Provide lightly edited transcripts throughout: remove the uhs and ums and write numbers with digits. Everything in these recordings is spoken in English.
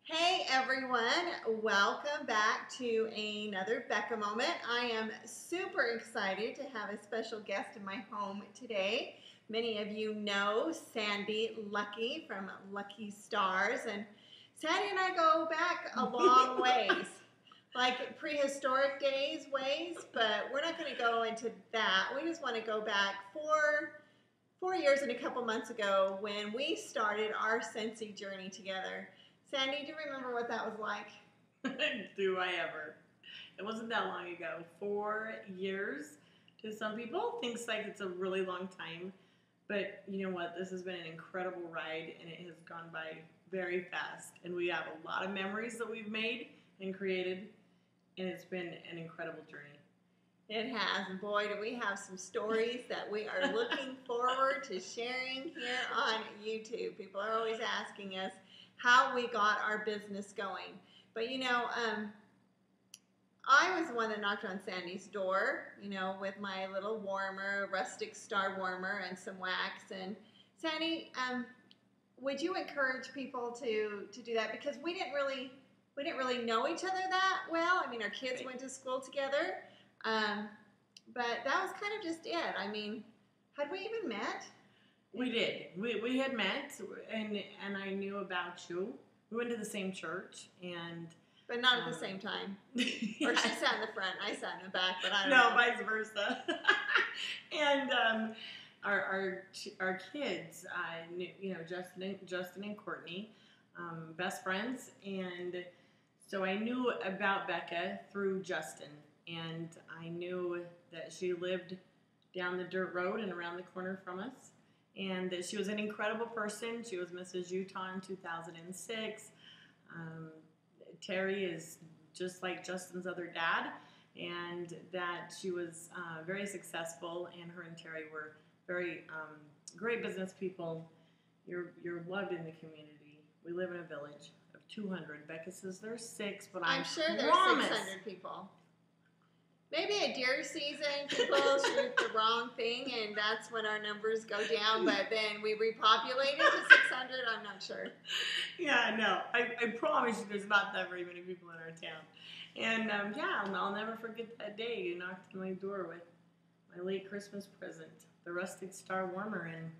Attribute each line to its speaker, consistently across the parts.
Speaker 1: Hey everyone, welcome back to another Becca moment. I am super excited to have a special guest in my home today. Many of you know Sandi Luckey from Lucky Stars, and Sandi and I go back a long ways, like prehistoric days ways, but we're not going to go into that. We just want to go back four years and a couple months ago when we started our Scentsy journey together. Sandi, do you remember what that was like?
Speaker 2: Do I ever? It wasn't that long ago. 4 years to some people thinks like it's a really long time. But you know what? This has been an incredible ride and it has gone by very fast. And we have a lot of memories that we've made and created. And it's been an incredible journey.
Speaker 1: It has. And boy, do we have some stories that we are looking forward to sharing here on YouTube. People are always asking us how we got our business going. But you know, I was the one that knocked on Sandi's door, you know, with my little warmer, rustic star warmer and some wax. And Sandi, would you encourage people to do that? Because we didn't really know each other that well. I mean, our kids went to school together, but that was kind of just it. I mean, had we even met?
Speaker 2: We did. We had met, and I knew about you. We went to the same church,
Speaker 1: but not at the same time.
Speaker 2: Yeah.
Speaker 1: Or she sat in the front, I sat in the back, but I don't
Speaker 2: know.
Speaker 1: know.
Speaker 2: Vice versa. And our kids, you know, Justin and Courtney, best friends, and so I knew about Becca through Justin, and I knew that she lived down the dirt road and around the corner from us. And that she was an incredible person. She was Mrs. Utah in 2006. Terry is just like Justin's other dad, and that she was very successful, and her and Terry were very great business people. You're loved in the community. We live in a village of 200. Becca says there's 6, but I'm
Speaker 1: sure there's 600 people. Maybe at deer season, people shoot the wrong thing, and that's when our numbers go down. But then we repopulate it to 600. I'm not sure.
Speaker 2: Yeah, no. I promise you there's not that very many people in our town. And, yeah, I'll never forget that day you knocked on my door with my late Christmas present, the rustic star warmer, and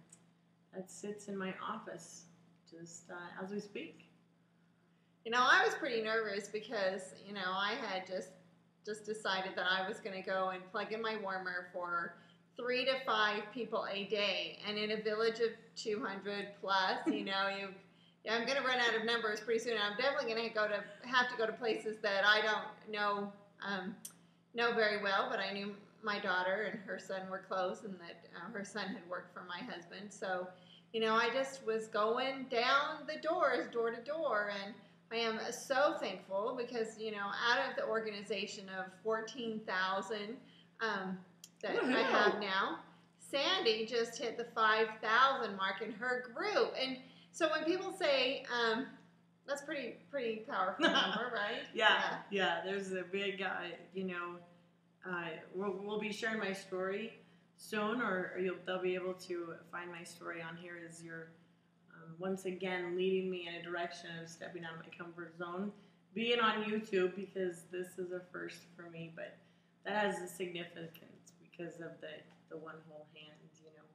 Speaker 2: that sits in my office just as we speak.
Speaker 1: You know, I was pretty nervous because, you know, I had just decided that I was going to go and plug in my warmer for 3 to 5 people a day. And in a village of 200 plus, you know, I'm going to run out of numbers pretty soon. I'm definitely going to have to go to places that I don't know very well, but I knew my daughter and her son were close, and that her son had worked for my husband. So, you know, I just was going down the doors, door to door, and I am so thankful because, you know, out of the organization of 14,000 that I have now, Sandi just hit the 5,000 mark in her group. And so when people say, that's pretty powerful number, right?
Speaker 2: Yeah. There's a big, you know, we'll be sharing my story soon, or they'll be able to find my story on here as you're once again leading me in a direction of stepping out of my comfort zone, being on YouTube, because this is a first for me, but that has a significance because of the one whole hand, you know,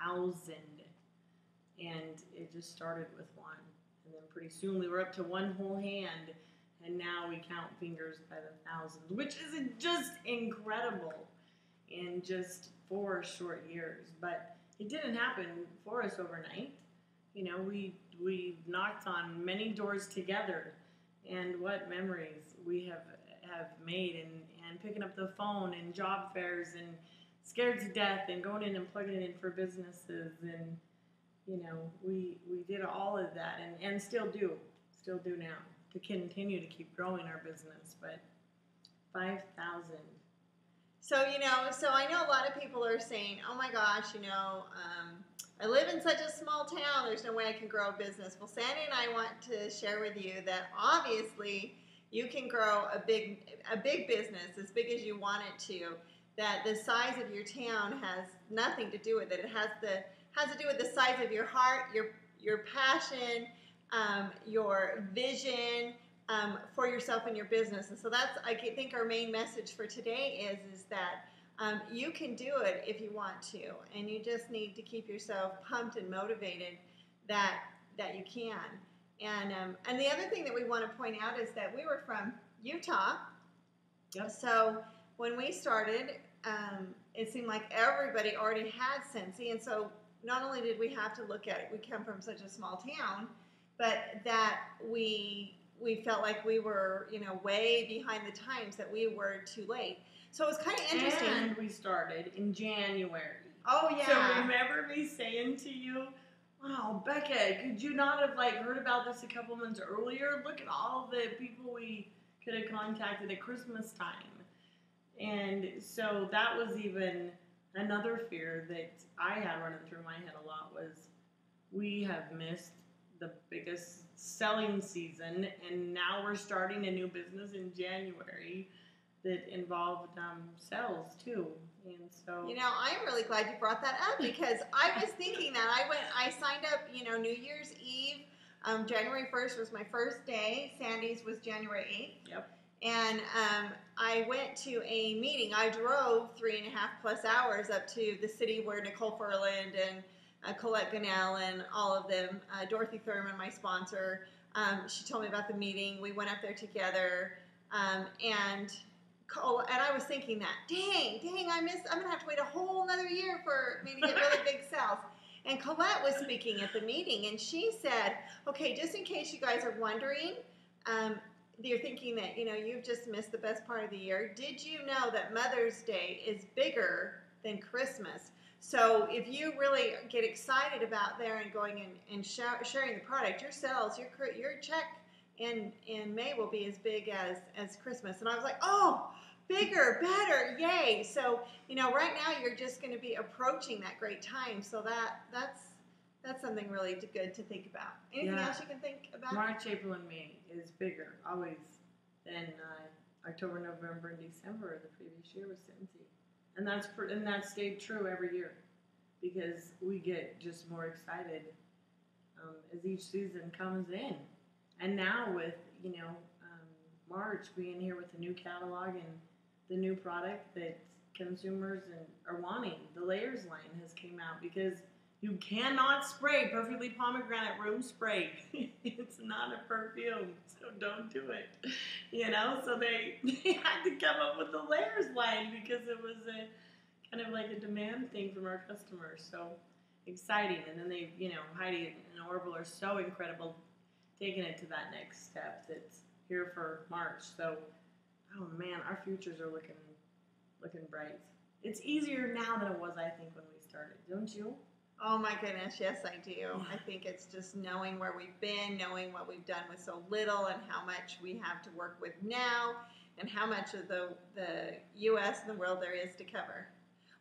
Speaker 2: 5,000, and it just started with one, and then pretty soon we were up to one whole hand, and now we count fingers by the thousands, which is just incredible in just 4 short years. But it didn't happen for us overnight. You know, we knocked on many doors together, and what memories we have made, and picking up the phone and job fairs and scared to death and going in and plugging it in for businesses, and you know, we did all of that, and still do now, to continue to keep growing our business. But 5,000.
Speaker 1: So, you know, I know a lot of people are saying, oh my gosh, you know, I live in such a small town, there's no way I can grow a business. Well, Sandi and I want to share with you that obviously you can grow a big business, as big as you want it to, that the size of your town has nothing to do with it. It has to do with the size of your heart, your passion, your vision for yourself and your business. And so that's, I think, our main message for today is that you can do it if you want to, and you just need to keep yourself pumped and motivated that you can. And the other thing that we want to point out is that we were from Utah.
Speaker 2: Yep.
Speaker 1: So when we started, it seemed like everybody already had Scentsy, and so not only did we have to look at it, we come from such a small town, but that we felt like we were, way behind the times, that we were too late. So it was kind of interesting.
Speaker 2: And we started in January.
Speaker 1: Oh, yeah.
Speaker 2: So remember me saying to you, wow, Becca, could you not have heard about this a couple months earlier? Look at all the people we could have contacted at Christmas time. And so that was even another fear that I had running through my head a lot, was we have missed the biggest selling season, and now we're starting a new business in January that involved sales too. And so,
Speaker 1: I'm really glad you brought that up, because I was thinking that I signed up, New Year's Eve. January 1st was my first day. Sandi's was January 8th.
Speaker 2: Yep.
Speaker 1: And I went to a meeting. I drove 3.5+ hours up to the city where Nicole Furland and Colette Gunnell and all of them, Dorothy Thurman, my sponsor, she told me about the meeting. We went up there together, and I was thinking that, dang, I'm going to have to wait a whole another year for me to get really big sales. And Colette was speaking at the meeting, and she said, okay, just in case you guys are wondering, you're thinking that, you've just missed the best part of the year. Did you know that Mother's Day is bigger than Christmas? So if you really get excited about there and going and sharing the product, your sales, your check in May will be as big as Christmas. And I was like, oh, bigger, better, yay. So, right now you're just going to be approaching that great time. So that's something really good to think about. Anything else you can think about?
Speaker 2: March, April, and May is bigger always than October, November, and December of the previous year with Scentsy. And that stayed true every year, because we get just more excited as each season comes in. And now with March being here with the new catalog and the new product that consumers are wanting, the Layers line has came out, because you cannot spray perfectly pomegranate room spray. It's not a perfume, so don't do it. So they had to come up with the Layers line, because it was a kind of like a demand thing from our customers. So exciting. And then they, Heidi and Orville are so incredible, taking it to that next step that's here for March. So, oh man, our futures are looking bright. It's easier now than it was, I think, when we started. Don't you?
Speaker 1: Oh my goodness, yes I do. I think it's just knowing where we've been, knowing what we've done with so little, and how much we have to work with now, and how much of the U.S. and the world there is to cover.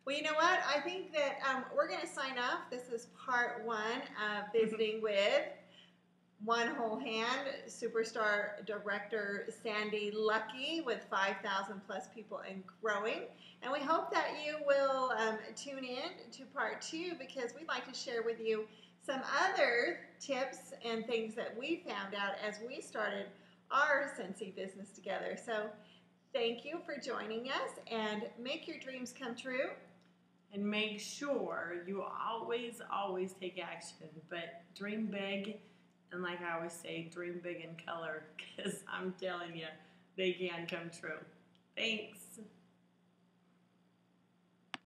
Speaker 1: Well, you know what? I think that we're going to sign off. This is part 1 of visiting with One Whole Hand superstar director Sandi Luckey, with 5,000+ people and growing. And we hope that you will tune in to part 2, because we'd like to share with you some other tips and things that we found out as we started our Scentsy business together. So thank you for joining us, and make your dreams come true.
Speaker 2: And make sure you always take action, but dream big. And like I always say, dream big in color, because I'm telling you, they can come true. Thanks.